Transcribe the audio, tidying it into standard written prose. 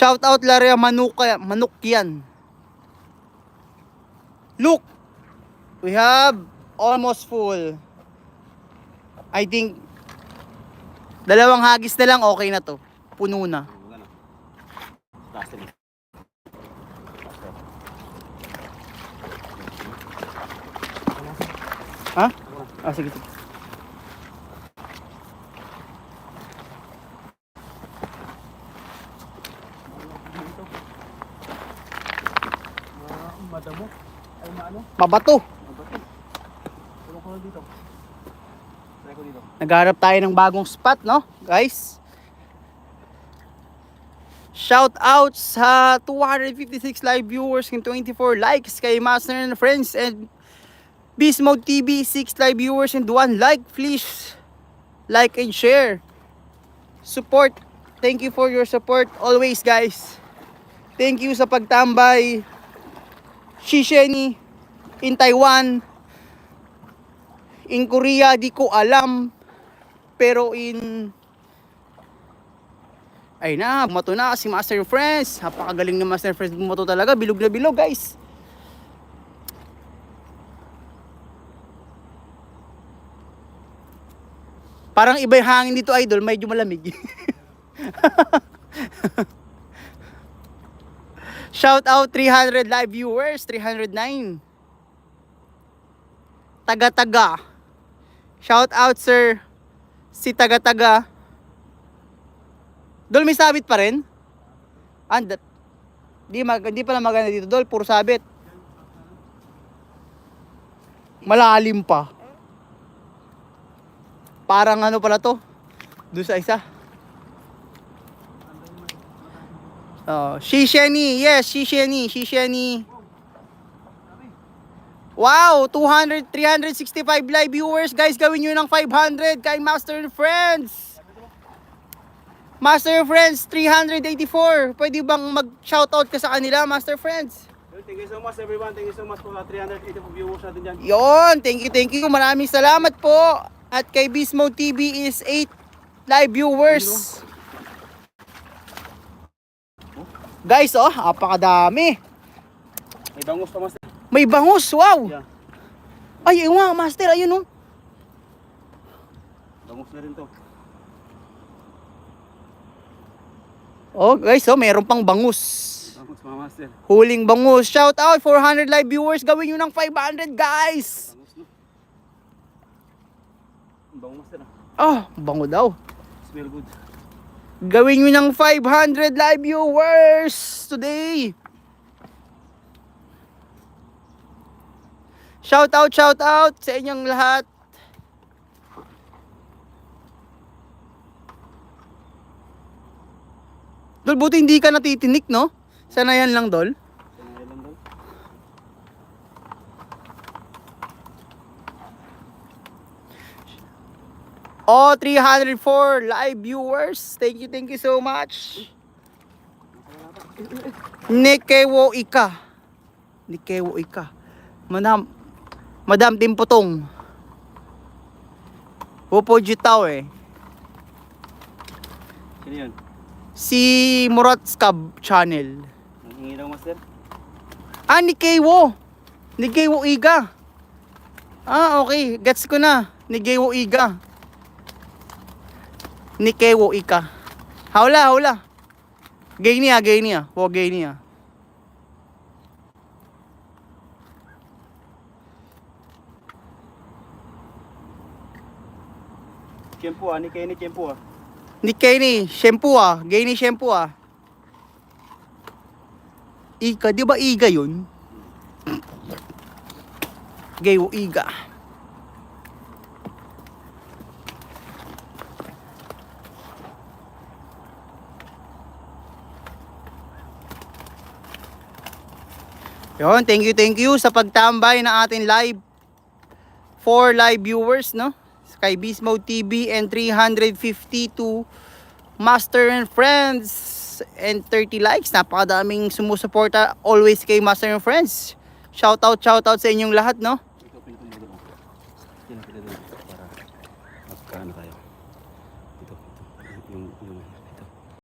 Shout out Laria Manok yan. Look, we have almost full. I think dalawang hagis na lang, okay na to. Puno na. Ha? Ah, sige. Madamo. Ay maano? Mabato. Tulong ko dito. Try ko dito. Nagharap tayo ng bagong spot, no? Guys. Shout out sa 256 live viewers and 24 likes kay Master and Friends and Beast Mode TV, 6 live viewers and 1 like. Please like and share. Support. Thank you for your support always, guys. Thank you sa pagtambay. Shisheni in Taiwan, in Korea di ko alam, pero ay na, bumato na si Master Friends. Napakagaling ni Master Friends, bumato talaga, bilog na bilog, guys. Parang iba yung hangin dito, idol, medyo malamig. Shout out 300 live viewers, 309. Taga-taga. Shout out sir si taga-taga. Dol, may sabit pa rin? Di pala maganda dito, Dol, puro sabit. Malalim pa. Parang ano pala to? Doon sa isa. Shisheni, yes, Shisheni. Wow, 365 live viewers, guys. Gawin nyo ng 500 kay Master and Friends. Master and Friends 384. Pwede bang mag-shoutout ka sa kanila, Master Friends? Thank you so much everyone. Thank you so much for 384 viewers natin dyan. Yon, thank you. Maraming salamat po. At kay Beast Mode TV is 8 live viewers. Guys, apakadami. May bangus pa, Master. May bangus, wow. Yeah. Ay, ayun nga, Master, ayun oh. Bangus na rin to. Oh, guys, meron pang bangus. Bangus pa, Master. Huling bangus. Shout out 400 live viewers. Gawin nyo ng 500, guys. Bangus no. Bangus, Master. Bango daw. Smell good. Gawin nyo ng 500 live viewers today. Shout out sa inyong lahat. Dol, buti hindi ka natitinik, no? Sana yan lang, Dol. Sanayan lang daw. Oh, 304 live viewers. Thank you so much. Nikewo Ika. Madam Timputong. Pupo Jitaw eh. Sino yun? Si Muratskab channel. Nanghingi daw, Master. Nikewo Iga. Okay. Gets ko na. Nikewo Iga. Nikewo Ika. Hawla. Gay niya. Gay niya. Tiyempo, ni Kenny Tiyempo. Gay ni shampoo. Ika, di ba Iga yun? Gewo Iga. Yon, thank you sa pagtambay na ating live. 4 live viewers, no? Kay Beast Mode TV and 352 Master and Friends and 30 likes. Napakadaming sumusuporta always kay Master and Friends. Shout out sa inyong lahat, no?